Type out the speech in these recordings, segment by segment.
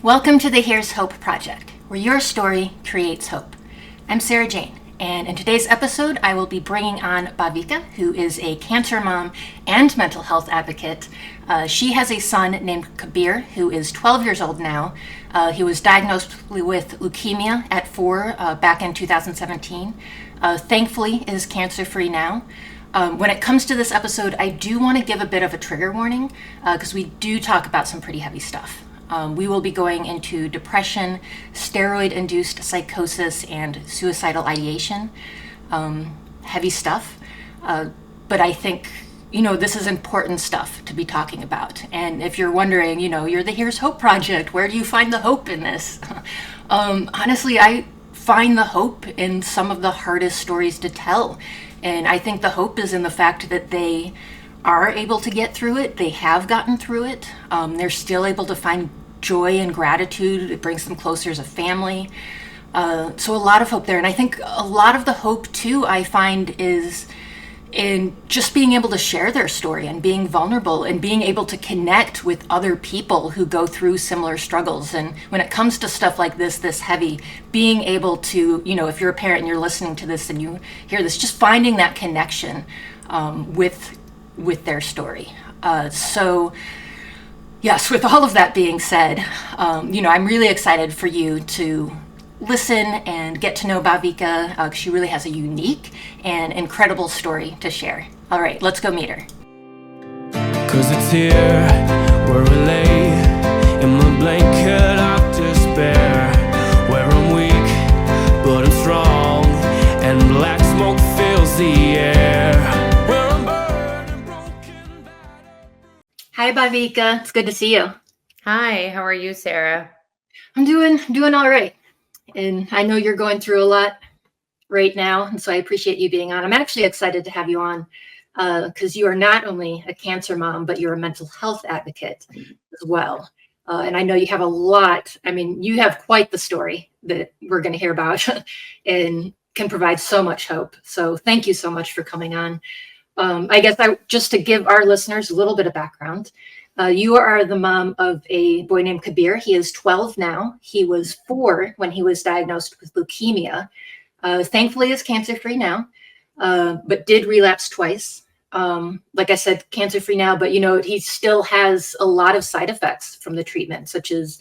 Welcome to the Here's Hope Project, where your story creates hope. I'm Sarah Jane, and in today's episode, I will be bringing on Bhavika, who is a cancer mom and mental health advocate. She has a son named Kabir, who is 12 years old now. He was diagnosed with leukemia at 4 back in 2017. Thankfully, is cancer-free now. When it comes to this episode, I do want to give a bit of a trigger warning because we do talk about some pretty heavy stuff. We will be going into depression, steroid-induced psychosis, and suicidal ideation. Heavy stuff. But I think, this is important stuff to be talking about. And if you're wondering, you're the Here's Hope Project, where do you find the hope in this? Honestly, I find the hope in some of the hardest stories to tell. And I think the hope is in the fact that they are able to get through it. They have gotten through it. They're still able to find joy and gratitude. It brings them closer as a family. So a lot of hope there. And I think a lot of the hope too, I find, is in just being able to share their story and being vulnerable and being able to connect with other people who go through similar struggles. And when it comes to stuff like this heavy, being able to, if you're a parent and you're listening to this and you hear this, just finding that connection with their story. So yes, with all of that being said, I'm really excited for you to listen and get to know Bhavika. She really has a unique and incredible story to share. All right, let's go meet her. 'Cause it's here where we lay in my blanket of despair, where I'm weak but I'm strong and black smoke fills the air, where I'm burning broken. Hi, Bhavika. It's good to see you. Hi, how are you, Sarah? I'm doing all right. And I know you're going through a lot right now, and so I appreciate you being on. I'm actually excited to have you on because you are not only a cancer mom, but you're a mental health advocate as well. And I know you have a lot. I mean, you have quite the story that we're going to hear about and can provide so much hope. So thank you so much for coming on. I guess just to give our listeners a little bit of background, you are the mom of a boy named Kabir. He is 12 now. He was 4 when he was diagnosed with leukemia. Thankfully, is cancer-free now, but did relapse twice. Like I said, cancer-free now, but he still has a lot of side effects from the treatment, such as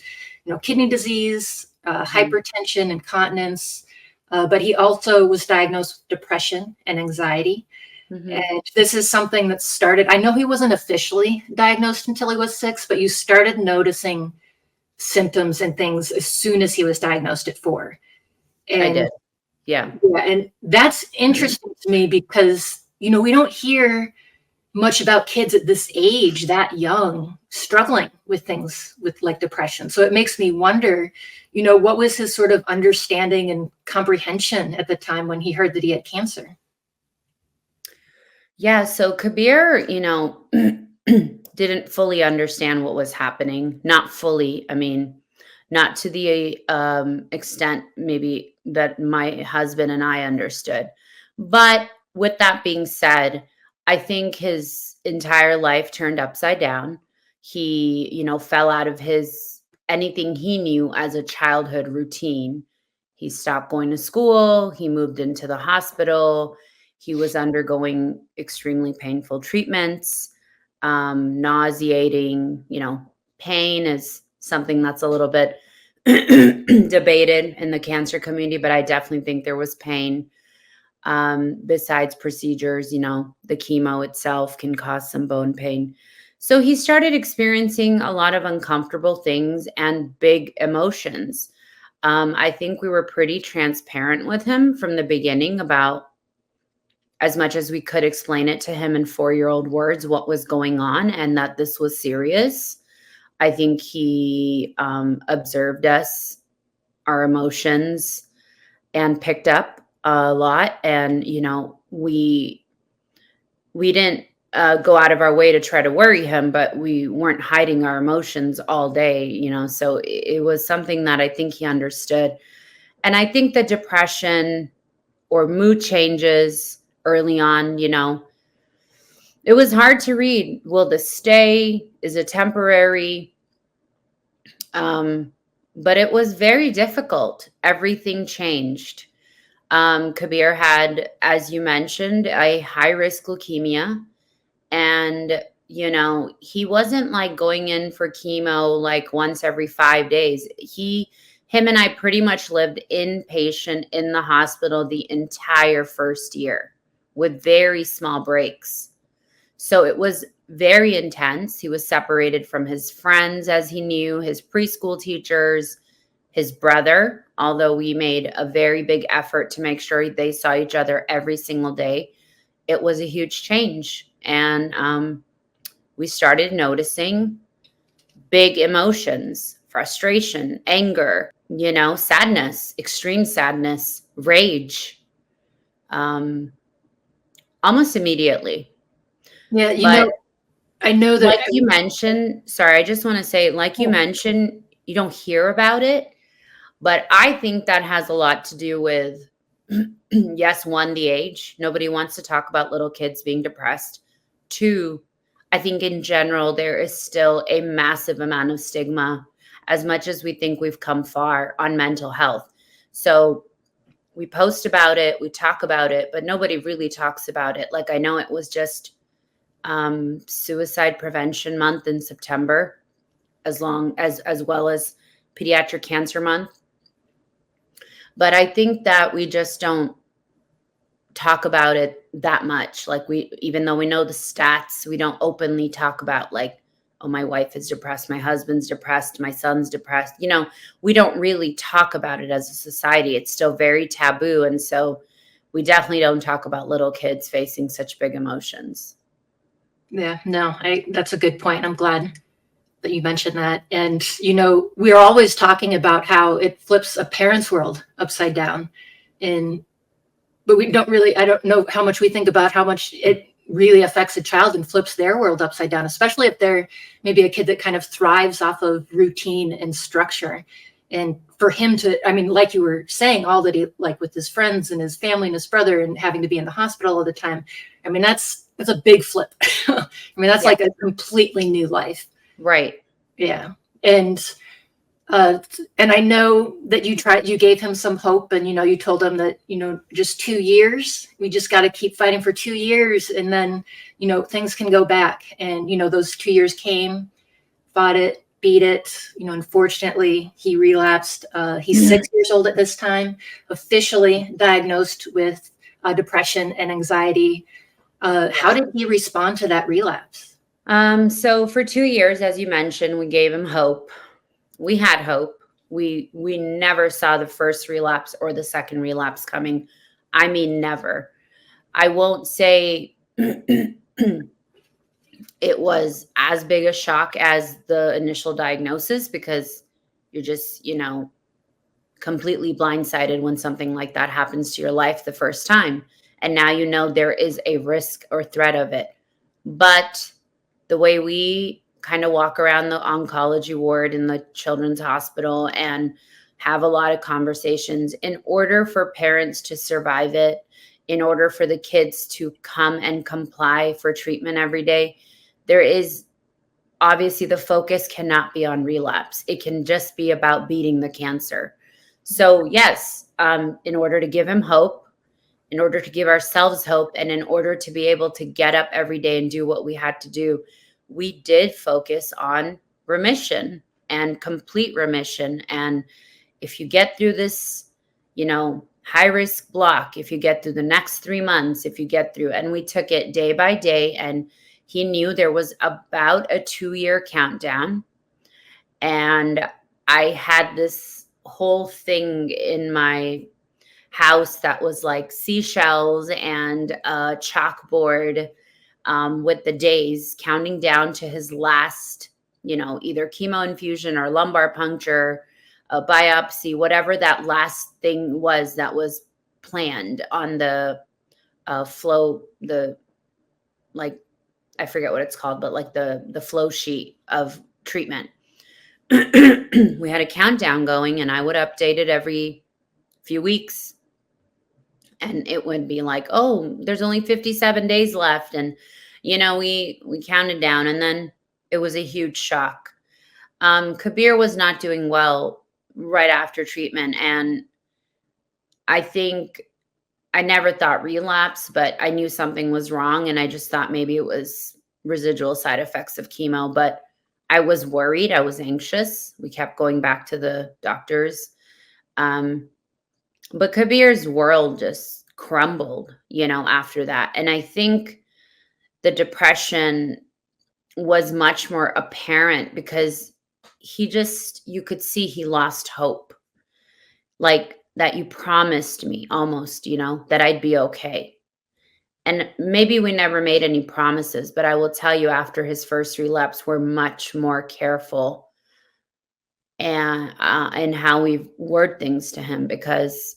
kidney disease, hypertension, incontinence. But he also was diagnosed with depression and anxiety. Mm-hmm. And this is something that started, I know he wasn't officially diagnosed until he was 6, but you started noticing symptoms and things as soon as he was diagnosed at 4. And, I did. Yeah. And that's interesting to me because, we don't hear much about kids at this age, that young, struggling with things with like depression. So it makes me wonder, what was his sort of understanding and comprehension at the time when he heard that he had cancer? Yeah, so Kabir, didn't fully understand what was happening. Not fully. I mean, not to the extent maybe that my husband and I understood. But with that being said, I think his entire life turned upside down. He, fell out of anything he knew as a childhood routine. He stopped going to school. He moved into the hospital. He was undergoing extremely painful treatments, nauseating, pain is something that's a little bit debated in the cancer community, but I definitely think there was pain. Besides procedures, the chemo itself can cause some bone pain. So he started experiencing a lot of uncomfortable things and big emotions. I think we were pretty transparent with him from the beginning about, as much as we could, explain it to him in 4-year-old words, what was going on and that this was serious. I think he observed us, our emotions, and picked up a lot. And, we didn't go out of our way to try to worry him, but we weren't hiding our emotions all day, so it was something that I think he understood. And I think the depression or mood changes early on, it was hard to read. Will this stay? Is it temporary? but it was very difficult. Everything changed. Kabir had, as you mentioned, a high risk leukemia. And, he wasn't like going in for chemo like once every 5 days. Him and I pretty much lived inpatient in the hospital the entire first year with very small breaks. So it was very intense. He was separated from his friends, as he knew, his preschool teachers, his brother, although we made a very big effort to make sure they saw each other every single day. It was a huge change. And we started noticing big emotions, frustration, anger, sadness, extreme sadness, rage, almost immediately. Yeah, But I know that. like you mentioned, sorry, I just want to say, like you mentioned, you don't hear about it. But I think that has a lot to do with, yes, one, the age. Nobody wants to talk about little kids being depressed. Two, I think in general, there is still a massive amount of stigma, as much as we think we've come far on mental health. So we post about it, we talk about it, but nobody really talks about it. Like, I know it was just Suicide Prevention Month in September, as well as Pediatric Cancer Month. But I think that we just don't talk about it that much. Like, even though we know the stats, we don't openly talk about like, oh, my wife is depressed, my husband's depressed, my son's depressed. We don't really talk about it as a society. It's still very taboo. And so we definitely don't talk about little kids facing such big emotions. Yeah, no, that's a good point. I'm glad that you mentioned that. And, we're always talking about how it flips a parent's world upside down. But I don't know how much we think about how much it really affects a child and flips their world upside down, especially if they're maybe a kid that kind of thrives off of routine and structure. And for him to, like you were saying, all that he, like with his friends and his family and his brother and having to be in the hospital all the time. That's a big flip. That's like a completely new life. Right. Yeah. And I know that you gave him some hope, and, you told him that, just 2 years, we just got to keep fighting for 2 years. And then, things can go back. And, those 2 years came, fought it, beat it. Unfortunately, he relapsed. He's 6 years old at this time, officially diagnosed with depression and anxiety. How did he respond to that relapse? So for 2 years, as you mentioned, we gave him hope. We had hope. We never saw the first relapse or the second relapse coming. Never. I won't say it was as big a shock as the initial diagnosis, because you're just, completely blindsided when something like that happens to your life the first time. And now there is a risk or threat of it. But the way we kind of walk around the oncology ward in the children's hospital and have a lot of conversations, in order for parents to survive it, in order for the kids to come and comply for treatment every day, there is obviously the focus cannot be on relapse. It can just be about beating the cancer. So yes, in order to give him hope, in order to give ourselves hope, and in order to be able to get up every day and do what we had to do, we did focus on remission and complete remission. And if you get through this, high risk block, if you get through the next 3 months, if you get through, and we took it day by day, and he knew there was about a 2-year countdown. And I had this whole thing in my house that was like seashells and a chalkboard with the days counting down to his last, either chemo infusion or lumbar puncture, a biopsy, whatever that last thing was that was planned on the flow, I forget what it's called, but like the flow sheet of treatment. We had a countdown going, and I would update it every few weeks. And it would be like, oh, there's only 57 days left. And, we counted down, and then it was a huge shock. Kabir was not doing well right after treatment. And I think I never thought relapse, but I knew something was wrong. And I just thought maybe it was residual side effects of chemo. But I was worried. I was anxious. We kept going back to the doctors. But Kabir's world just crumbled, after that. And I think the depression was much more apparent because you could see he lost hope. Like that you promised me almost, that I'd be okay. And maybe we never made any promises, but I will tell you after his first relapse, we're much more careful and how we word things to him because,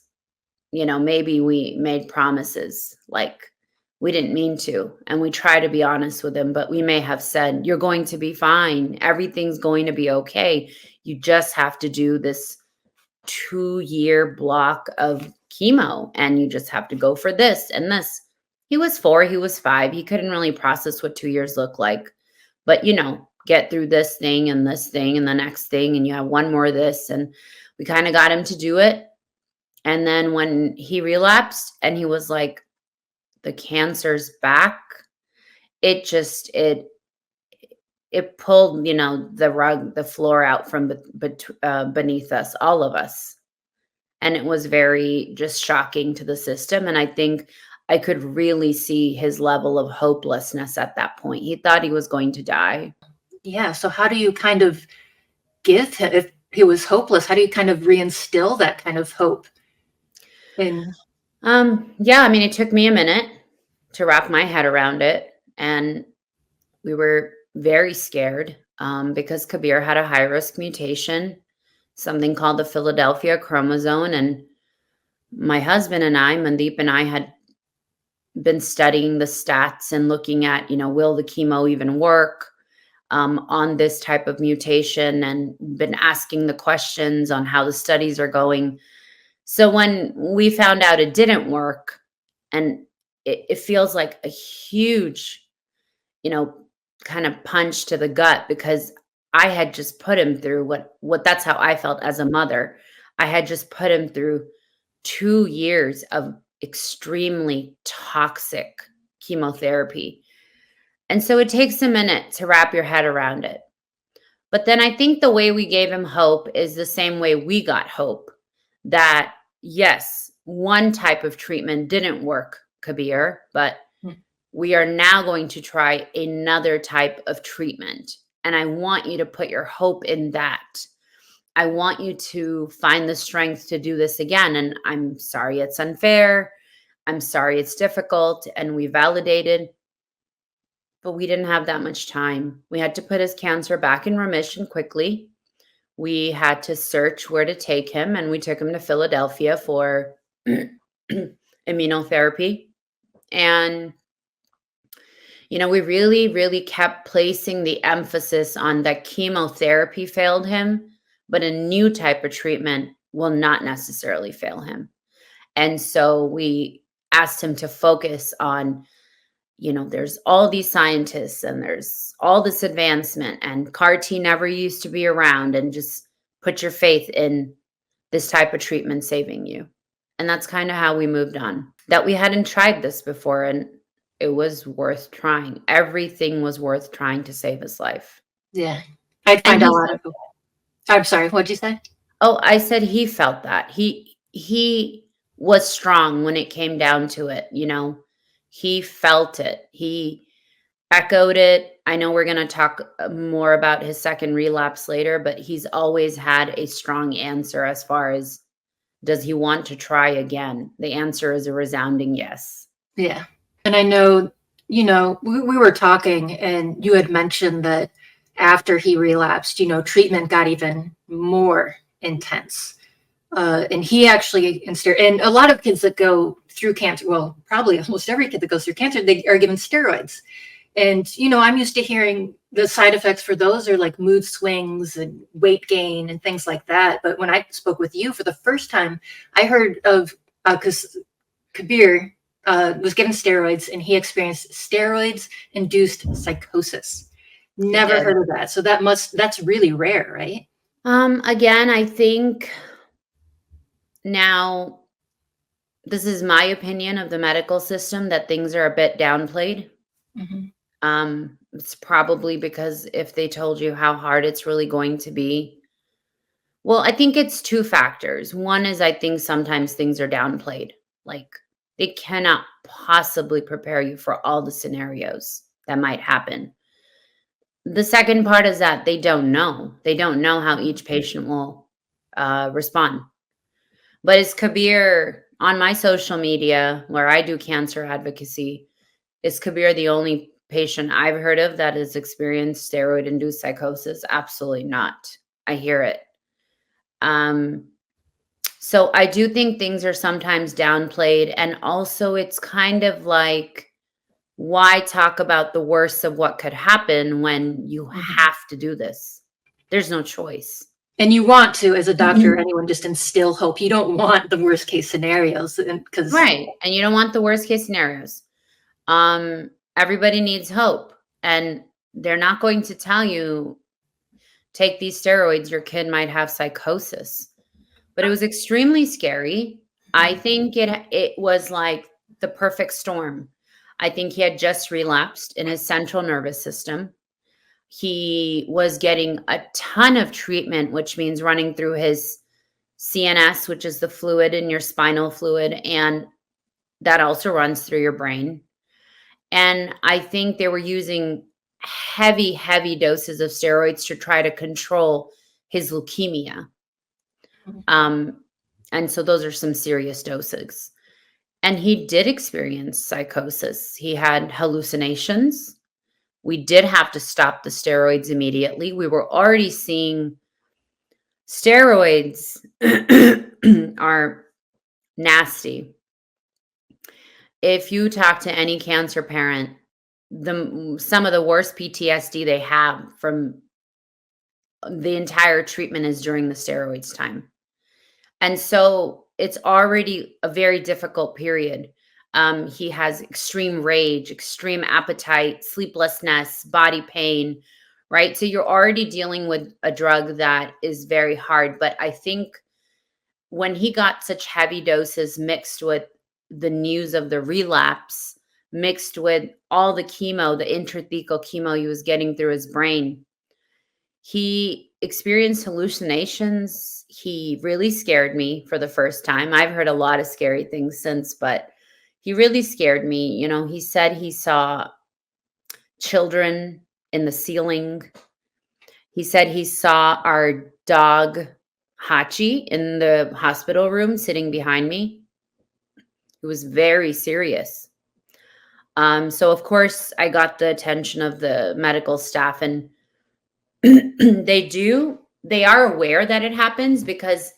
maybe we made promises like we didn't mean to. And we try to be honest with him, but we may have said, you're going to be fine. Everything's going to be okay. You just have to do this 2-year block of chemo and you just have to go for this and this. He was 4, he was 5. He couldn't really process what 2 years looked like, but get through this thing and the next thing. And you have one more of this. And we kind of got him to do it. And then when he relapsed and he was like, the cancer's back, it pulled, the rug, the floor out from beneath us, all of us. And it was very just shocking to the system. And I think I could really see his level of hopelessness at that point. He thought he was going to die. Yeah. So how do you kind of give him, if he was hopeless, how do you kind of reinstill that kind of hope? Yeah, I mean, it took me a minute to wrap my head around it. And we were very scared because Kabir had a high-risk mutation, something called the Philadelphia chromosome. And my husband and I, Mandeep and I, had been studying the stats and looking at, will the chemo even work on this type of mutation, and been asking the questions on how the studies are going. So when we found out it didn't work, and it feels like a huge, kind of punch to the gut, because I had just put him through what that's how I felt as a mother. I had just put him through 2 years of extremely toxic chemotherapy. And so it takes a minute to wrap your head around it. But then I think the way we gave him hope is the same way we got hope, that yes, one type of treatment didn't work, Kabir, but we are now going to try another type of treatment. And I want you to put your hope in that. I want you to find the strength to do this again. And I'm sorry it's unfair. I'm sorry it's difficult. And we validated, but we didn't have that much time. We had to put his cancer back in remission quickly. We had to search where to take him, and we took him to Philadelphia for immunotherapy. And we really, really kept placing the emphasis on that chemotherapy failed him, but a new type of treatment will not necessarily fail him. And so we asked him to focus on, there's all these scientists and there's all this advancement, and CAR-T never used to be around, and just put your faith in this type of treatment saving you. And that's kind of how we moved on. That we hadn't tried this before, and it was worth trying. Everything was worth trying to save his life. Yeah. I'd find a lot of people. I'm sorry, what'd you say? Oh, I said he felt that. He was strong when it came down to it, He felt it. He echoed it. I know we're going to talk more about his second relapse later, but he's always had a strong answer as far as, does he want to try again? The answer is a resounding yes. Yeah. And I know, we were talking, and you had mentioned that after he relapsed, treatment got even more intense. And he actually, and a lot of kids that go through cancer, well, probably almost every kid that goes through cancer, they are given steroids. And, I'm used to hearing the side effects for those are like mood swings and weight gain and things like that. But when I spoke with you for the first time, I heard of, because Kabir was given steroids, and he experienced steroids-induced psychosis. Never heard of that. So that's really rare, right? Again, I think now this is my opinion of the medical system that things are a bit downplayed. Mhm. It's probably because if they told you how hard it's really going to be. Well, I think it's two factors. One is I think sometimes things are downplayed. Like they cannot possibly prepare you for all the scenarios that might happen. The second part is that they don't know. They don't know how each patient will respond. But is Kabir on my social media where I do cancer advocacy? Is Kabir the only patient I've heard of that has experienced steroid induced psychosis? Absolutely not. I hear it. Um, so I do think things are sometimes downplayed. And also, it's kind of like, why talk about the worst of what could happen when you have to do this? There's no choice. And you want to, as a doctor or anyone, just instill hope. You don't want the worst case scenarios, because Right. And you don't want the worst case scenarios. Everybody needs hope. And they're not going to tell you, take these steroids, your kid might have psychosis. But it was extremely scary. I think it was like the perfect storm. I think he had just relapsed in his central nervous system. He was getting a ton of treatment, which means running through his CNS, which is the fluid in your spinal fluid, and that also runs through your brain. And I think they were using heavy, heavy doses of steroids to try to control his leukemia. And so those are some serious doses. And he did experience psychosis. He had hallucinations. We did have to stop the steroids immediately. We were already seeing steroids are nasty. If you talk to any cancer parent, some of the worst PTSD they have from the entire treatment is during the steroids time. And so it's already a very difficult period. He has extreme rage, extreme appetite, sleeplessness, body pain, right? So you're already dealing with a drug that is very hard. But I think when he got such heavy doses mixed with the news of the relapse, mixed with all the chemo, the intrathecal chemo he was getting through his brain, he experienced hallucinations. He really scared me for the first time. I've heard a lot of scary things since, but he really scared me. You know, he said he saw children in the ceiling. He said he saw our dog, Hachi, in the hospital room sitting behind me. It was very serious. So, of course, I got the attention of the medical staff, and they are aware that it happens because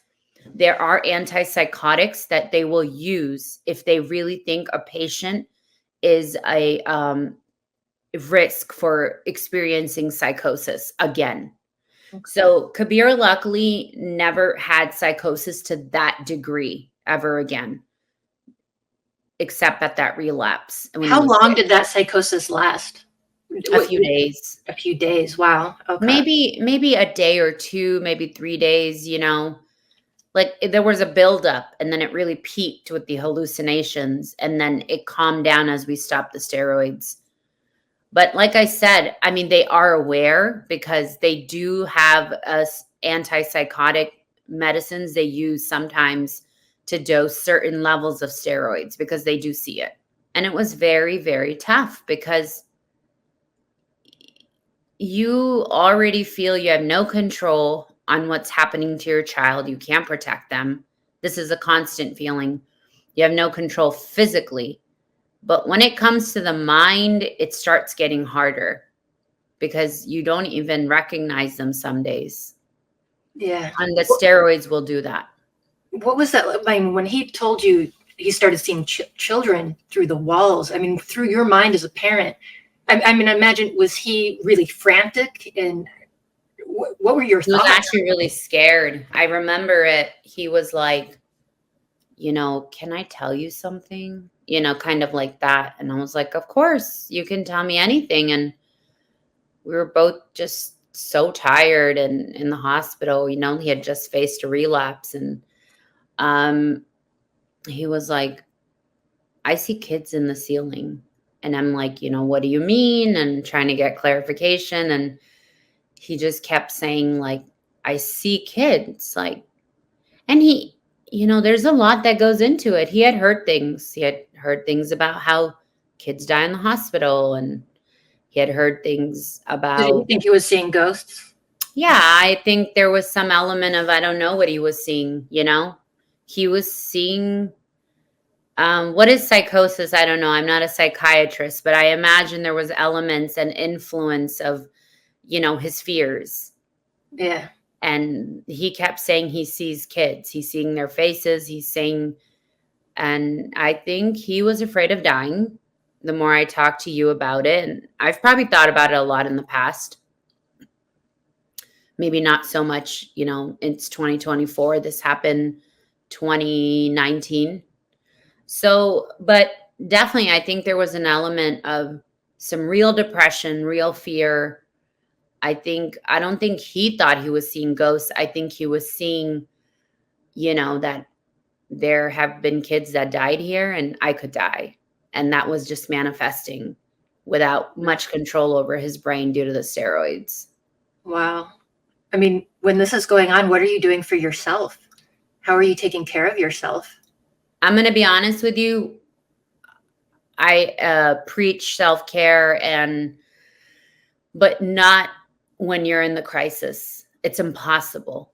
there are antipsychotics that they will use if they really think a patient is a risk for experiencing psychosis again. So Kabir luckily never had psychosis to that degree ever again, except at that relapse. And how long did that psychosis last? a few days. A few days. Wow. Okay. Maybe a day or two, maybe 3 days, you know. Like there was a buildup and then it really peaked with the hallucinations and then it calmed down as we stopped the steroids. But like I said, I mean, they are aware because they do have antipsychotic medicines they use sometimes to dose certain levels of steroids because they do see it. And it was very, very tough because you already feel you have no control on what's happening to your child. You can't protect them. This is a constant feeling. You have no control physically. But when it comes to the mind, it starts getting harder because you don't even recognize them some days. Yeah. And the steroids will do that. What was that? I mean, when he told you he started seeing children through the walls, I mean, through your mind as a parent, I mean, I imagine, was he really frantic? And what were your thoughts? He was actually really scared. I remember it. He was like, you know, can I tell you something? You know, kind of like that. And I was like, of course, you can tell me anything. And we were both just so tired and in the hospital. You know, he had just faced a relapse, and he was like, I see kids in the ceiling. And I'm like, you know, what do you mean? And trying to get clarification. And he just kept saying, like, I see kids. Like, and he, you know, there's a lot that goes into it. He had heard things. He had heard things about how kids die in the hospital. And he had heard things Did you about, think he was seeing ghosts? yeah, I think there was some element of, I don't know what he was seeing, you know? He was seeing, what is psychosis? I don't know. I'm not a psychiatrist, but I imagine there was elements and influence of, you know, his fears. Yeah. And he kept saying he sees kids. He's seeing their faces. He's saying, and I think he was afraid of dying. The more I talk to you about it, and I've probably thought about it a lot in the past. Maybe not so much, you know, it's 2024. This happened 2019. So, but definitely, I think there was an element of some real depression, real fear. I don't think he thought he was seeing ghosts. I think he was seeing, you know, that there have been kids that died here and I could die. And that was just manifesting without much control over his brain due to the steroids. Wow. I mean, when this is going on, what are you doing for yourself? How are you taking care of yourself? I'm going to be honest with you. I preach self-care, but not when you're in the crisis. It's impossible.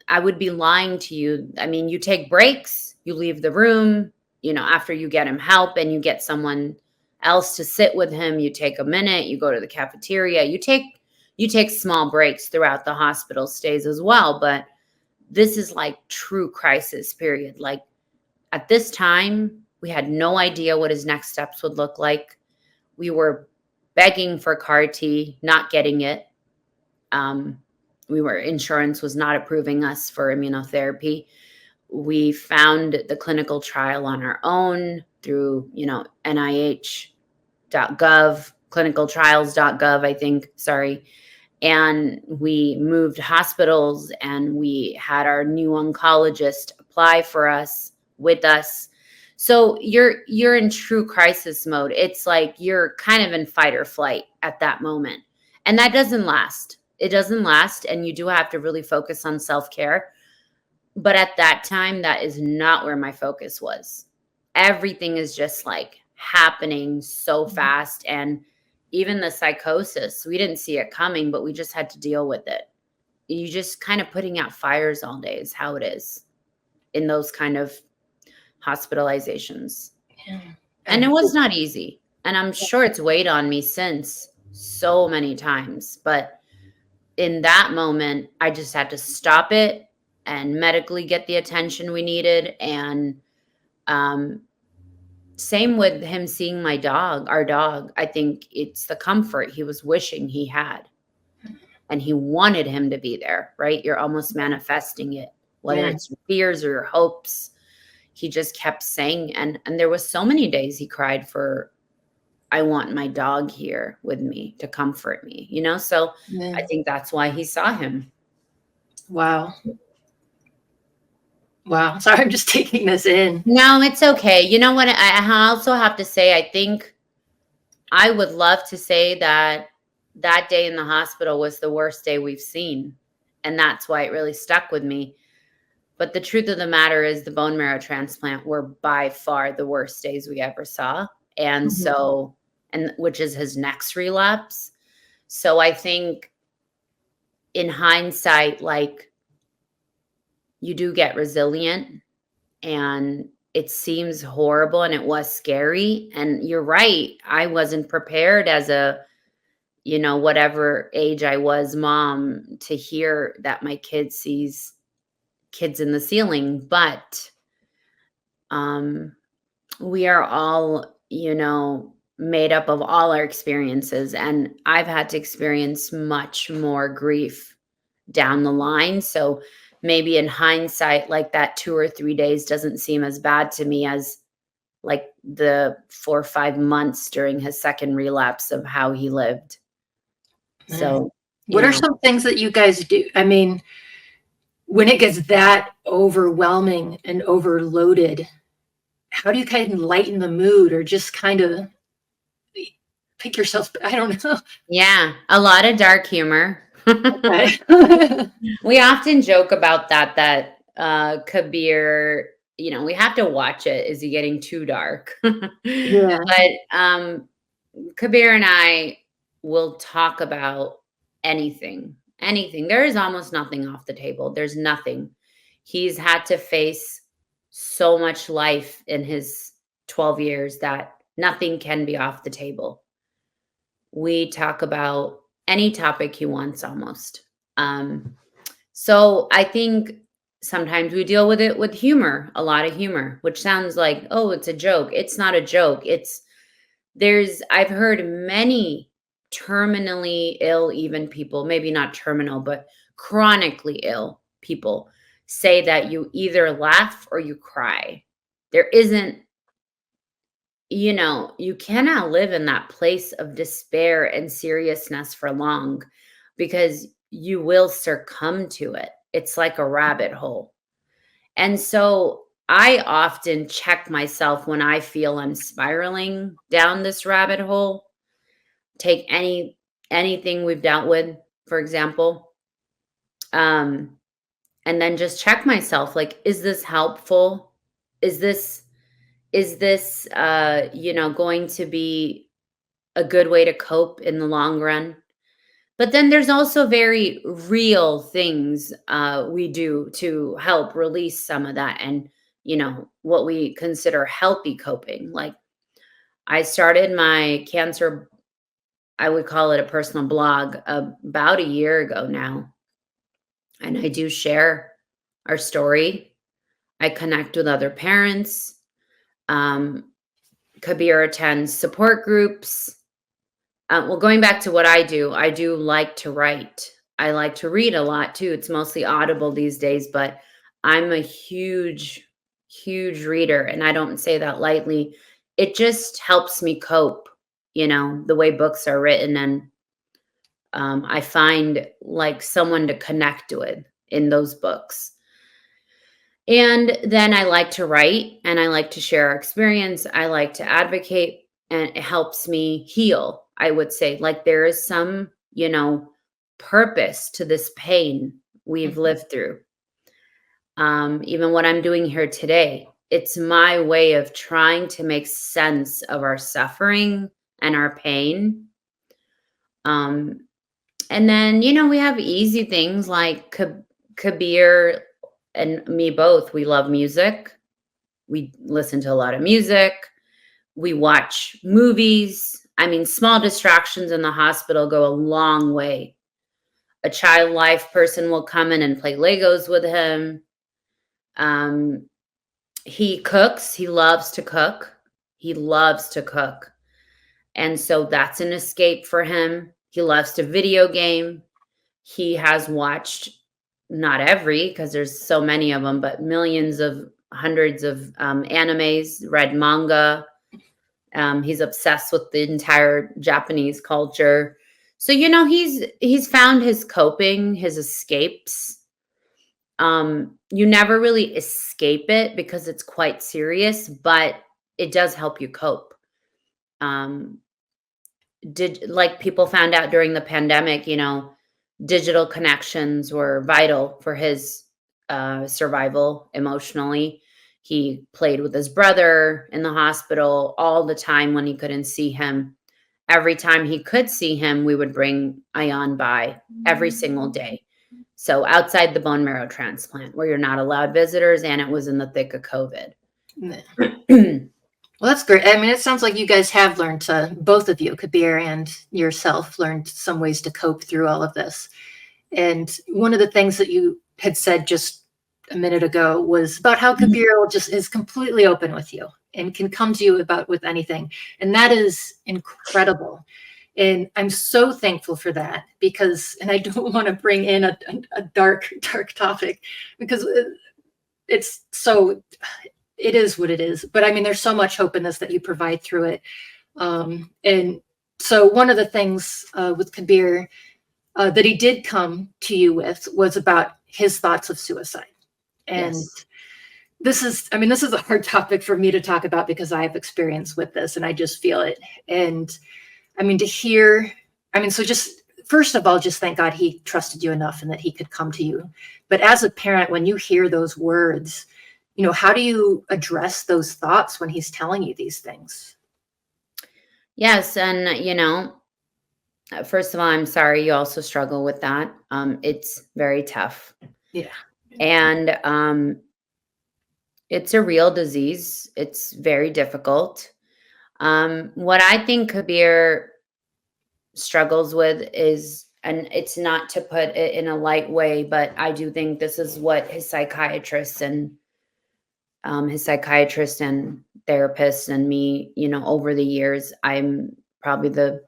I would be lying to you. I mean, you take breaks, you leave the room, you know, after you get him help and you get someone else to sit with him, you take a minute, you go to the cafeteria, you take small breaks throughout the hospital stays as well. But this is like true crisis period. Like at this time, we had no idea what his next steps would look like. We were begging for CAR T, not getting it. Insurance was not approving us for immunotherapy. We found the clinical trial on our own through, you know, NIH.gov, clinicaltrials.gov, I think, sorry. And we moved hospitals and we had our new oncologist apply for us with us. So you're in true crisis mode. It's like you're kind of in fight or flight at that moment. And that doesn't last. It doesn't last. And you do have to really focus on self-care. But at that time, that is not where my focus was. Everything is just like happening so fast. And even the psychosis, we didn't see it coming, but we just had to deal with it. You just kind of putting out fires all day is how it is in those kind of hospitalizations. Yeah. And it was not easy. And I'm sure it's weighed on me since so many times. But in that moment, I just had to stop it and medically get the attention we needed. And same with him seeing my dog, our dog. I think it's the comfort he was wishing he had. And he wanted him to be there, right? You're almost manifesting it, whether it's your fears or your hopes. He just kept saying, and there was so many days he cried for, I want my dog here with me to comfort me, you know? So I think that's why he saw him. Wow. Wow. Sorry, I'm just taking this in. No, it's okay. You know what? I also have to say, I think I would love to say that day in the hospital was the worst day we've seen. And that's why it really stuck with me. But the truth of the matter is the bone marrow transplant were by far the worst days we ever saw. And so, and which is his next relapse. So I think in hindsight, like you do get resilient and it seems horrible and it was scary. And you're right. I wasn't prepared as a, you know, whatever age I was, mom, to hear that my kid sees kids in the ceiling. But we are all, you know, made up of all our experiences. And I've had to experience much more grief down the line. So maybe in hindsight, like that 2 or 3 days doesn't seem as bad to me as like the 4 or 5 months during his second relapse of how he lived. So What are some things that you guys do? I mean, when it gets that overwhelming and overloaded, how do you kind of lighten the mood or just kind of pick yourself? I don't know. Yeah, a lot of dark humor. Okay. We often joke about that Kabir, we have to watch it. Is he getting too dark? Yeah. But Kabir and I will talk about anything. Anything. There is almost nothing off the table. There's nothing. He's had to face so much life in his 12 years that nothing can be off the table. We talk about any topic he wants almost. So I think sometimes we deal with it with humor, a lot of humor, which sounds like, oh, it's a joke. It's not a joke. I've heard many terminally ill, even people, maybe not terminal, but chronically ill people say that you either laugh or you cry. There isn't, you cannot live in that place of despair and seriousness for long because you will succumb to it. It's like a rabbit hole. And so I often check myself when I feel I'm spiraling down this rabbit hole. Take anything we've dealt with, for example, and then just check myself, like, is this helpful? Is this going to be a good way to cope in the long run? But then there's also very real things we do to help release some of that and, what we consider healthy coping. Like I started my cancer, I would call it a personal blog, about a year ago now. And I do share our story. I connect with other parents. Kabir attends support groups. Well, going back to what I do like to write. I like to read a lot too. It's mostly Audible these days, but I'm a huge, huge reader. And I don't say that lightly. It just helps me cope, the way books are written. And I find like someone to connect with in those books. And then I like to write and I like to share our experience. I like to advocate and it helps me heal. I would say like there is some, purpose to this pain we've lived through. Even what I'm doing here today, it's my way of trying to make sense of our suffering and our pain. And then, we have easy things like Kabir and me both. We love music. We listen to a lot of music. We watch movies. I mean, small distractions in the hospital go a long way. A child life person will come in and play Legos with him. He cooks. He loves to cook. And so that's an escape for him. He loves to video game. He has watched, not every, because there's so many of them, but hundreds of animes, read manga. He's obsessed with the entire Japanese culture. So, he's found his coping, his escapes. You never really escape it because it's quite serious, but it does help you cope. Like people found out during the pandemic, digital connections were vital for his survival emotionally. He played with his brother in the hospital all the time when he couldn't see him. Every time he could see him, we would bring Ion by every single day. So outside the bone marrow transplant, where you're not allowed visitors, and it was in the thick of COVID. Well, that's great. I mean, it sounds like you guys have learned to, both of you, Kabir and yourself, learned some ways to cope through all of this. And one of the things that you had said just a minute ago was about how Kabir just is completely open with you and can come to you with anything. And that is incredible. And I'm so thankful for that because, and I don't want to bring in a dark topic because it is what it is. But I mean, there's so much hope in this that you provide through it. And so one of the things with Kabir that he did come to you with was about his thoughts of suicide. And Yes. this is a hard topic for me to talk about because I have experience with this and I just feel it. And to hear, so just first of all, just thank God he trusted you enough and that he could come to you. But as a parent, when you hear those words, how do you address those thoughts when he's telling you these things? Yes. And, first of all, I'm sorry you also struggle with that. It's very tough. Yeah. And it's a real disease. It's very difficult. What I think Kabir struggles with is, and it's not to put it in a light way, but I do think this is what his psychiatrists and therapists and me, over the years, I'm probably the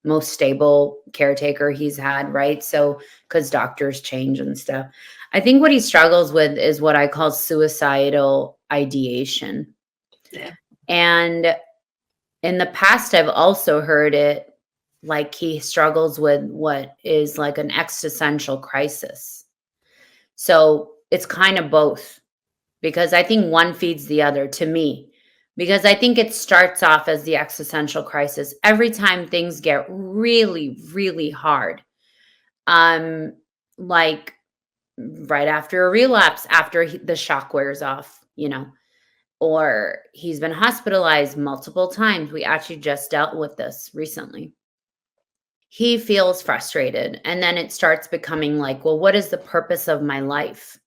most stable caretaker he's had, right? So, because doctors change and stuff. I think what he struggles with is what I call suicidal ideation. Yeah. And in the past, I've also heard it like he struggles with what is like an existential crisis. So it's kind of both, because I think one feeds the other to me. Because I think it starts off as the existential crisis every time things get really, really hard. Like right after a relapse, after the shock wears off, or he's been hospitalized multiple times. We actually just dealt with this recently. He feels frustrated, and then it starts becoming like, well, what is the purpose of my life?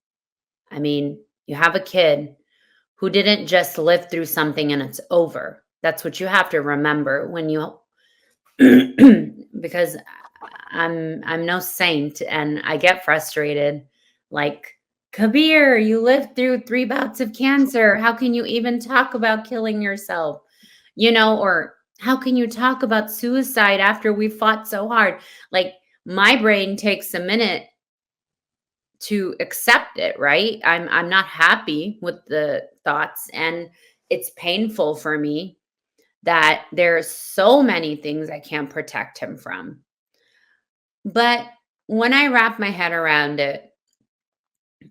You have a kid who didn't just live through something and it's over. That's what you have to remember when you because I'm no saint and I get frustrated. Like, Kabir, you lived through 3 bouts of cancer. How can you even talk about killing yourself? Or how can you talk about suicide after we fought so hard? Like, my brain takes a minute to accept it, right? I'm not happy with the thoughts, and it's painful for me that there's so many things I can't protect him from. But when I wrap my head around it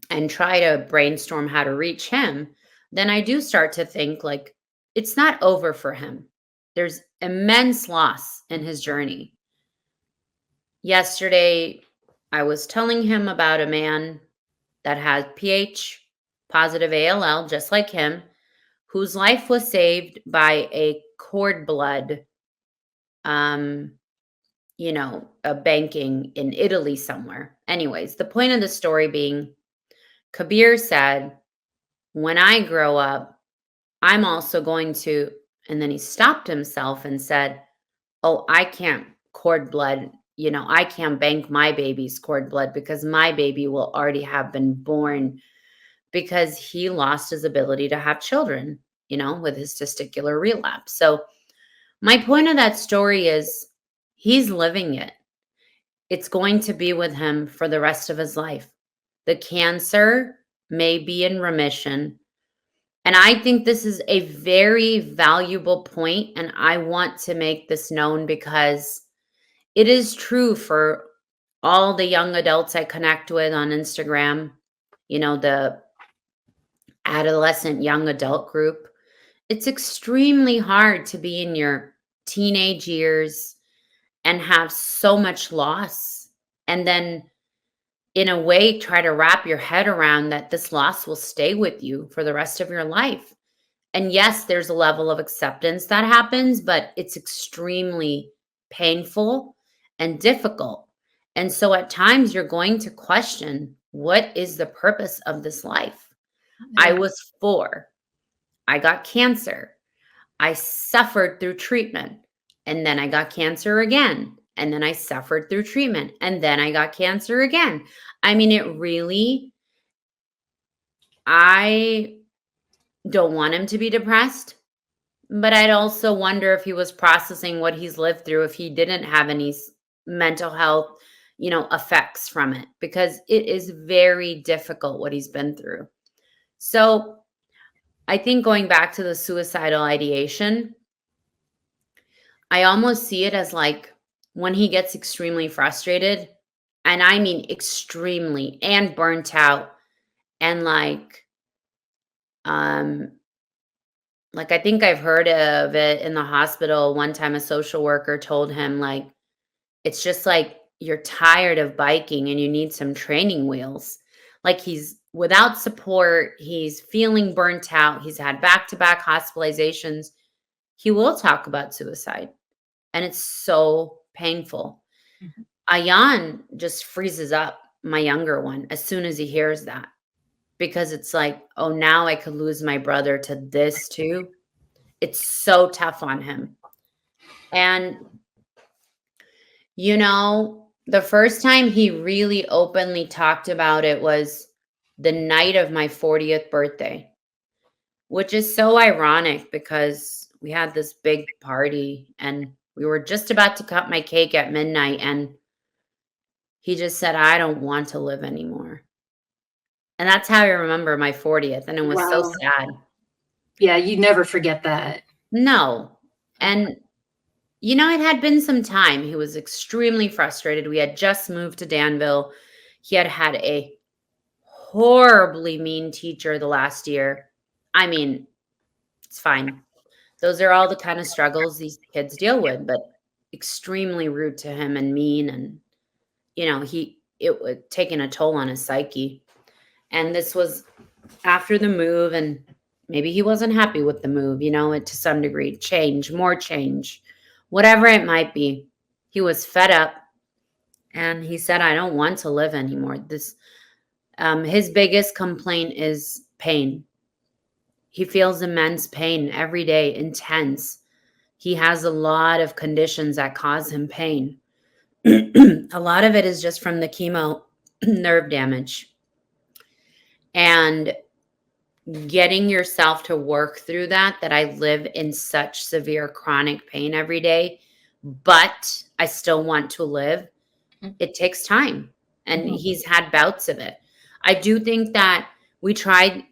and try to brainstorm how to reach him, then I do start to think like it's not over for him. There's immense loss in his journey. Yesterday, I was telling him about a man that had Ph positive ALL, just like him, whose life was saved by a cord blood, a banking in Italy somewhere. Anyways, the point of the story being, Kabir said, when I grow up, I'm also going to, and then he stopped himself and said, oh, I can't cord blood, I can't bank my baby's cord blood because my baby will already have been born, because he lost his ability to have children, with his testicular relapse. So my point of that story is he's living it. It's going to be with him for the rest of his life. The cancer may be in remission. And I think this is a very valuable point, and I want to make this known because it is true for all the young adults I connect with on Instagram, the adolescent young adult group. It's extremely hard to be in your teenage years and have so much loss, and then in a way try to wrap your head around that this loss will stay with you for the rest of your life. And yes, there's a level of acceptance that happens, but it's extremely painful and difficult. And so at times you're going to question, what is the purpose of this life? Yeah. I was 4. I got cancer. I suffered through treatment. And then I got cancer again. And then I suffered through treatment. And then I got cancer again. I don't want him to be depressed, but I'd also wonder if he was processing what he's lived through, if he didn't have any mental health, effects from it, because it is very difficult what he's been through. So I think going back to the suicidal ideation, I almost see it as like when he gets extremely frustrated, And I mean extremely, and burnt out. And um, I think I've heard of it in the hospital. One time a social worker told him, like, it's just like you're tired of biking and you need some training wheels. Like, he's without support, he's feeling burnt out, he's had back-to-back hospitalizations. He will talk about suicide, and it's so painful. Mhm. Ayan just freezes up, my younger one, as soon as he hears that, because it's like, oh, now I could lose my brother to this too. It's so tough on him. And, the first time he really openly talked about it was the night of my 40th birthday, which is so ironic because we had this big party and we were just about to cut my cake at midnight. And he just said, I don't want to live anymore. And that's how I remember my 40th. And it was so Wow. sad. Yeah, you never forget that. No. And, it had been some time. He was extremely frustrated. We had just moved to Danville. He had had a horribly mean teacher the last year. I mean, it's fine. Those are all the kind of struggles these kids deal with, but extremely rude to him and mean. And, it was taking a toll on his psyche. And this was after the move, and maybe he wasn't happy with the move, to some degree, more change, whatever it might be. He was fed up, and he said, I don't want to live anymore. His biggest complaint is pain. He feels immense pain every day, intense. He has a lot of conditions that cause him pain. A lot of it is just from the chemo nerve damage. And getting yourself to work through that I live in such severe chronic pain every day, but I still want to live. It takes time. And he's had bouts of it. I do think that we tried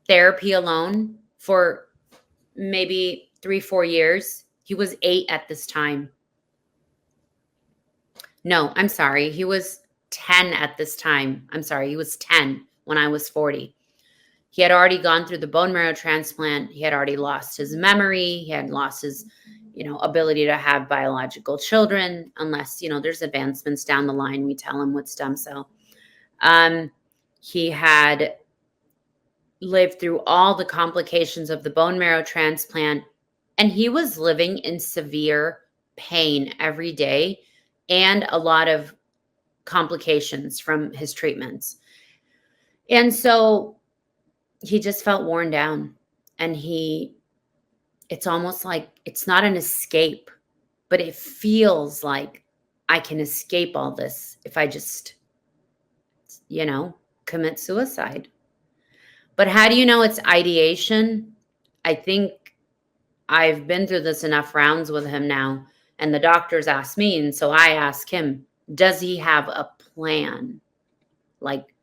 therapy alone for maybe 3-4 years. He was 8 at this time. No, I'm sorry. He was 10 at this time. I'm sorry. He was 10 when I was 40. He had already gone through the bone marrow transplant. He had already lost his memory. He had lost his, ability to have biological children, unless, there's advancements down the line. We tell him with stem cell. He had lived through all the complications of the bone marrow transplant, and he was living in severe pain every day and a lot of complications from his treatments. And so he just felt worn down, and it's almost like it's not an escape, but it feels like I can escape all this if I just, commit suicide. But how do you know it's ideation? I think I've been through this enough rounds with him now, and the doctors ask me, and so I ask him, does he have a plan? Like,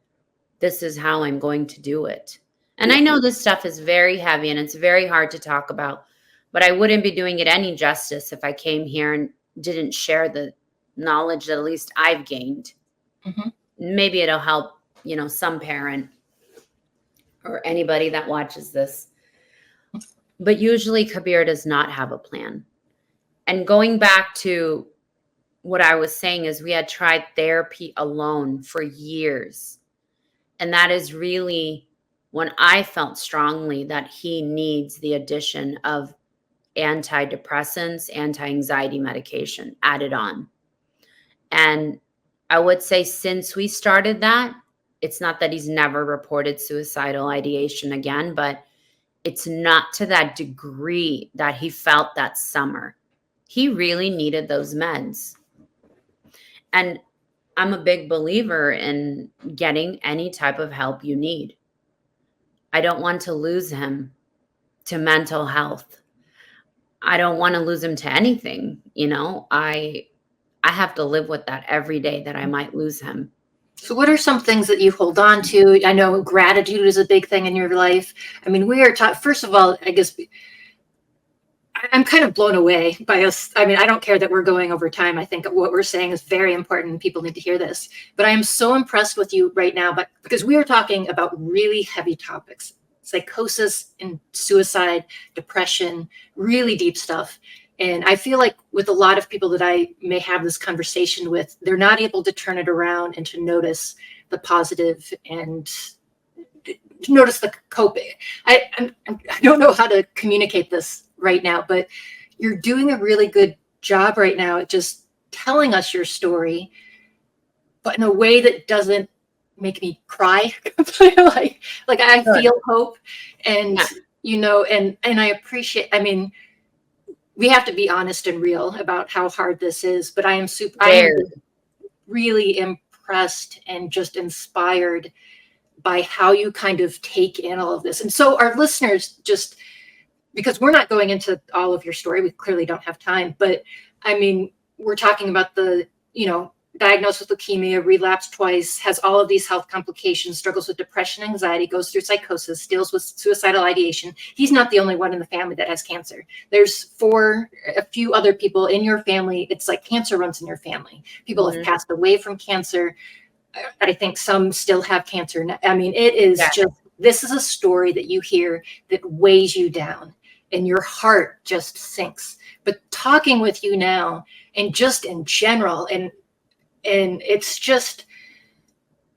this is how I'm going to do it. And I know this stuff is very heavy and it's very hard to talk about, but I wouldn't be doing it any justice if I came here and didn't share the knowledge that at least I've gained. Mm-hmm. Maybe it'll help, some parent or anybody that watches this. But usually Kabir does not have a plan. And going back to what I was saying is we had tried therapy alone for years. And that is really when I felt strongly that he needs the addition of antidepressants, anti-anxiety medication added on. And I would say since we started that, it's not that he's never reported suicidal ideation again, but it's not to that degree that he felt that summer. He really needed those meds. And I'm a big believer in getting any type of help you need. I don't want to lose him to mental health. I don't want to lose him to anything. I have to live with that every day that I might lose him. So what are some things that you hold on to? I know gratitude is a big thing in your life. I mean, we are taught, first of all, I guess I'm kind of blown away by us. I mean, I don't care that we're going over time. I think what we're saying is very important. People need to hear this. But I am so impressed with you right now, but because we are talking about really heavy topics, psychosis and suicide, depression, really deep stuff. And I feel like with a lot of people that I may have this conversation with, they're not able to turn it around and to notice the positive and notice the coping. I don't know how to communicate this right now, but you're doing a really good job right now at just telling us your story, but in a way that doesn't make me cry. like I Good. feel hope, and Yeah. and I appreciate. I mean, we have to be honest and real about how hard this is, but I am Very. really impressed and just inspired by how you kind of take in all of this. And so our listeners, just because we're not going into all of your story, we clearly don't have time, but I mean, we're talking about diagnosed with leukemia, relapsed twice, has all of these health complications, struggles with depression, anxiety, goes through psychosis, deals with suicidal ideation. He's not the only one in the family that has cancer. There's a few other people in your family. It's like cancer runs in your family. People have passed away from cancer. I think some still have cancer. I mean, it is this is a story that you hear that weighs you down and your heart just sinks. But talking with you now and just in general, and it's just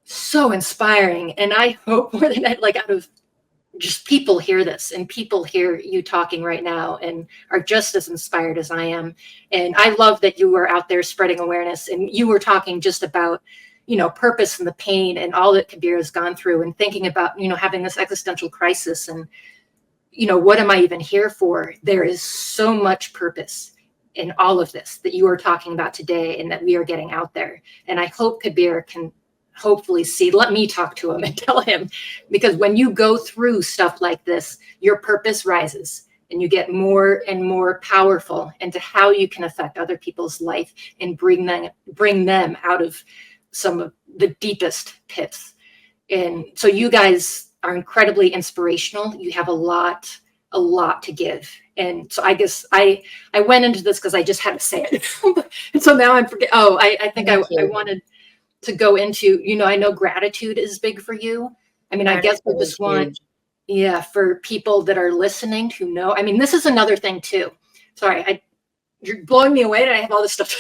so inspiring. And I hope more than that, like out of just people hear this and people hear you talking right now and are just as inspired as I am. And I love that you were out there spreading awareness and you were talking just about, purpose and the pain and all that Kabir has gone through and thinking about, having this existential crisis and, what am I even here for? There is so much purpose in all of this that you are talking about today and that we are getting out there. And I hope Kabir can hopefully let me talk to him and tell him, because when you go through stuff like this, your purpose rises and you get more and more powerful into how you can affect other people's life and bring them out of some of the deepest pits. And so you guys are incredibly inspirational. You have a lot to give. And so I guess I went into this because I just had to say it. And so now I'm forgetting. Oh, I think I wanted to go into, I know gratitude is big for you. I mean, I guess I just want, for people that are listening to know. I mean, this is another thing too. Sorry, you're blowing me away and I have all this stuff.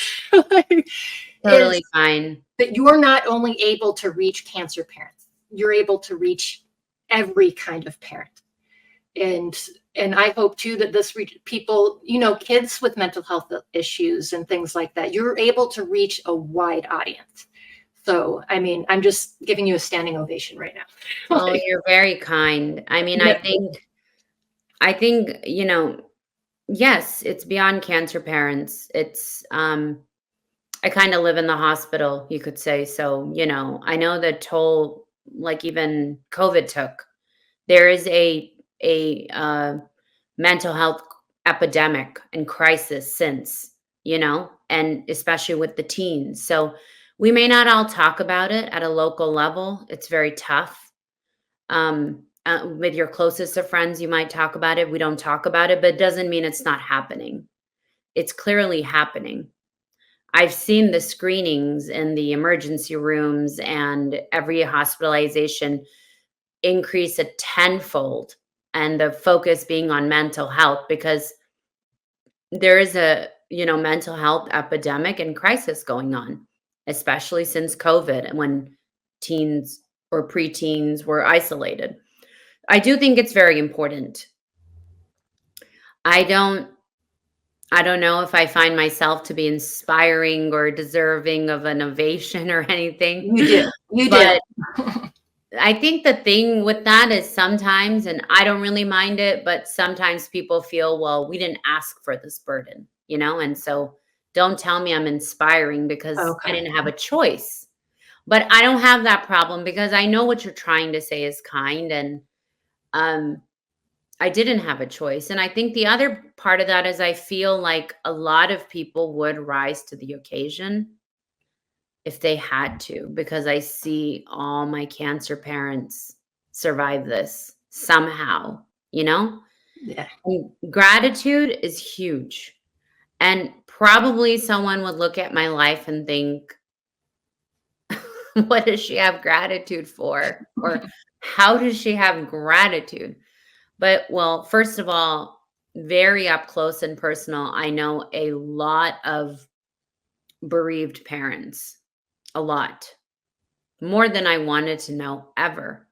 Totally fine. That you are not only able to reach cancer parents, you're able to reach every kind of parent. And I hope too that this people, kids with mental health issues and things like that, you're able to reach a wide audience. So, I mean, I'm just giving you a standing ovation right now. Oh, you're very kind. I mean, I think, yes, it's beyond cancer parents. It's, I kind of live in the hospital, you could say. So, I know the toll, like even COVID took. There is a mental health epidemic and crisis since, and especially with the teens. So we may not all talk about it at a local level. It's very tough. With your closest of friends, you might talk about it. We don't talk about it, but it doesn't mean it's not happening. It's clearly happening. I've seen the screenings in the emergency rooms and every hospitalization increase a tenfold, and the focus being on mental health because there is a, mental health epidemic and crisis going on, especially since COVID and when teens or preteens were isolated. I do think it's very important. I don't know if I find myself to be inspiring or deserving of an ovation or anything. You but do. I think the thing with that is sometimes, and I don't really mind it, but sometimes people feel, well, we didn't ask for this burden, and so don't tell me I'm inspiring because I didn't have a choice. But I don't have that problem because I know what you're trying to say is kind, and I didn't have a choice. And I think the other part of that is I feel like a lot of people would rise to the occasion if they had to, because I see all my cancer parents survive this somehow, Yeah. And gratitude is huge. And probably someone would look at my life and think, what does she have gratitude for? Or how does she have gratitude? But, well, first of all, very up close and personal, I know a lot of bereaved parents, a lot more than I wanted to know ever.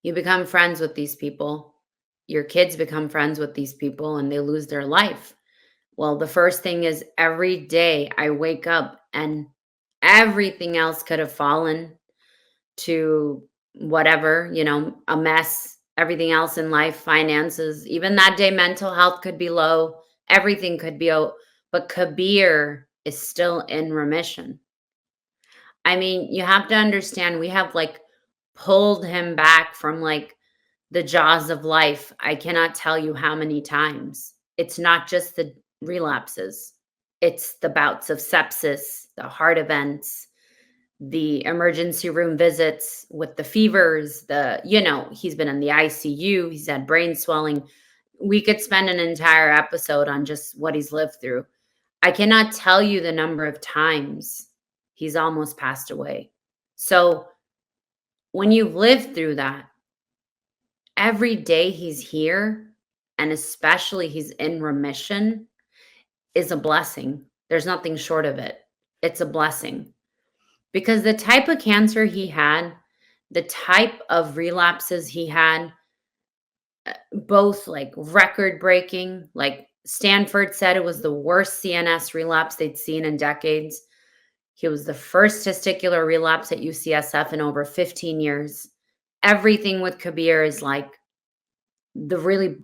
You become friends with these people, your kids become friends with these people, and they lose their life. Well, the first thing is every day I wake up and everything else could have fallen to whatever, a mess, everything else in life, finances, even that day, mental health could be low, everything could be, but Kabir is still in remission. I mean, you have to understand, we have like pulled him back from like the jaws of life. I cannot tell you how many times. It's not just the relapses, it's the bouts of sepsis, the heart events, the emergency room visits with the fevers, he's been in the ICU, he's had brain swelling. We could spend an entire episode on just what he's lived through. I cannot tell you the number of times he's almost passed away. So when you've lived through that, every day he's here, and especially he's in remission, is a blessing. There's nothing short of it. It's a blessing. Because the type of cancer he had, the type of relapses he had, both like record breaking, like Stanford said it was the worst CNS relapse they'd seen in decades. He was the first testicular relapse at UCSF in over 15 years. Everything with Kabir is like the really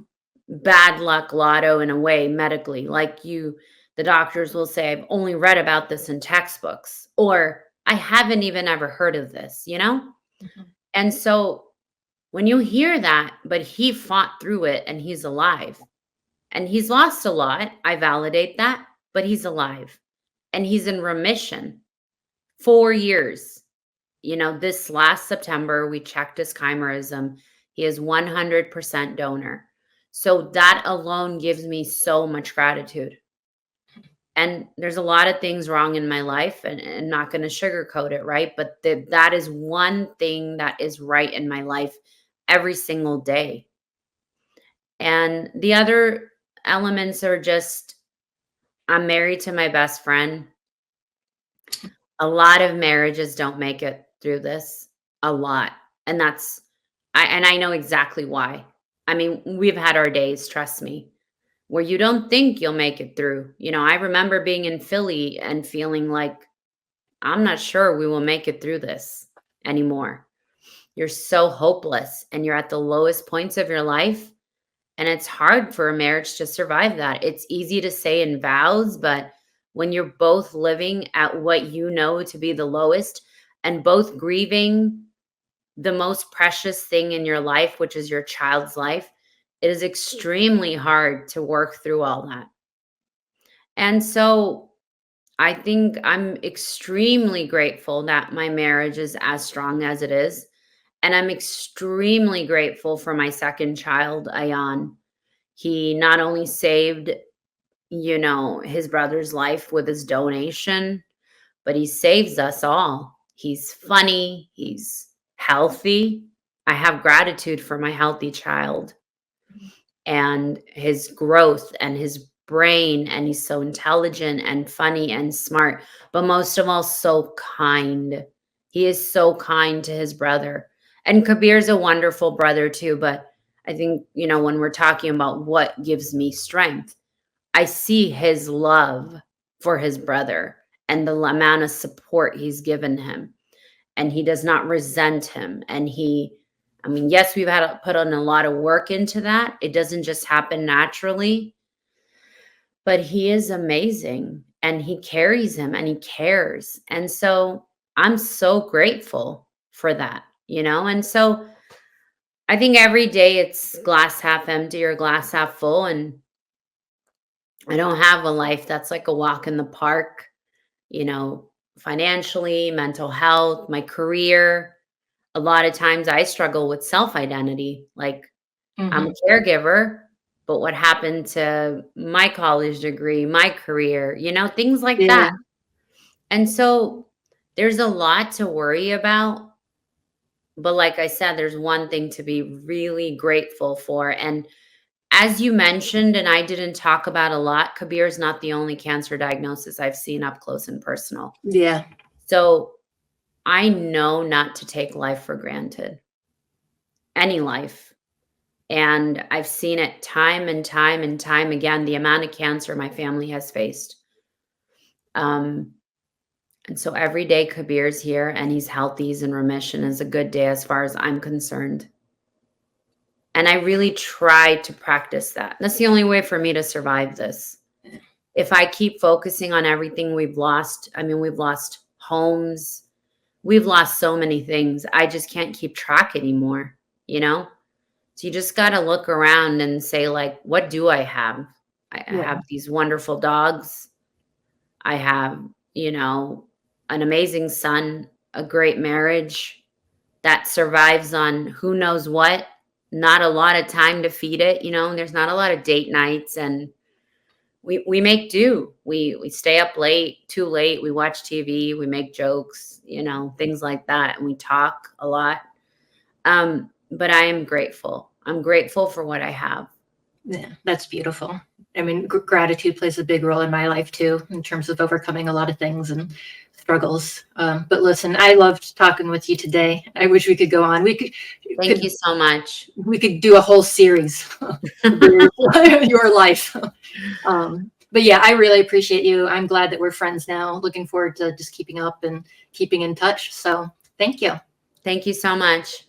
bad luck lotto in a way medically. Like the doctors will say, I've only read about this in textbooks, or I haven't even ever heard of this? Mhm. And so when you hear that, but he fought through it and he's alive and he's lost a lot, I validate that, but he's alive and he's in remission. 4 years. This last September, we checked his chimerism. He is 100% donor. So that alone gives me so much gratitude. And there's a lot of things wrong in my life, and not going to sugarcoat it, right? But that is one thing that is right in my life every single day. And the other elements are just, I'm married to my best friend. A lot of marriages don't make it through this, a lot. And I know exactly why. I mean, we've had our days, trust me, where you don't think you'll make it through. I remember being in Philly and feeling like, I'm not sure we will make it through this anymore. You're so hopeless and you're at the lowest points of your life. And it's hard for a marriage to survive that. It's easy to say in vows, but when you're both living at what you know to be the lowest and both grieving the most precious thing in your life, which is your child's life, it is extremely hard to work through all that. And so I think I'm extremely grateful that my marriage is as strong as it is. And I'm extremely grateful for my second child, Ayan. He not only saved, his brother's life with his donation, but he saves us all. He's funny, he's healthy. I have gratitude for my healthy child and his growth and his brain, and he's so intelligent and funny and smart, but most of all, so kind. He is so kind to his brother. And Kabir's a wonderful brother too, but I think, when we're talking about what gives me strength, I see his love for his brother and the amount of support he's given him. And he does not resent him. And yes, we've had to put on a lot of work into that. It doesn't just happen naturally, but he is amazing and he carries him and he cares. And so I'm so grateful for that, And so I think every day it's glass half empty or glass half full. And I don't have a life that's like a walk in the park, you know, financially, mental health, my career. A lot of times I struggle with self identity. Like, I'm a caregiver, but what happened to my college degree, my career, things like Yeah. that. And so there's a lot to worry about. But like I said, there's one thing to be really grateful for. And as you mentioned, and I didn't talk about a lot, Kabir is not the only cancer diagnosis I've seen up close and personal. Yeah. So I know not to take life for granted, any life. And I've seen it time and time and time again, the amount of cancer my family has faced. And so every day Kabir's here and he's healthy, he's in remission is a good day as far as I'm concerned. And I really try to practice that. That's the only way for me to survive this. If I keep focusing on everything we've lost, we've lost homes, we've lost so many things. I just can't keep track anymore, So you just got to look around and say, like, what do I have? I have these wonderful dogs. I have, an amazing son, a great marriage that survives on who knows what, not a lot of time to feed it. There's not a lot of date nights, and we make do. We stay up late, too late. We watch TV, we make jokes, things like that. And we talk a lot. But I am grateful. I'm grateful for what I have. Yeah, that's beautiful. Gratitude plays a big role in my life too, in terms of overcoming a lot of things and struggles. But listen, I loved talking with you today. I wish we could go on. Thank you so much. We could do a whole series of your life. But yeah, I really appreciate you. I'm glad that we're friends now. Looking forward to just keeping up and keeping in touch. So thank you. Thank you so much.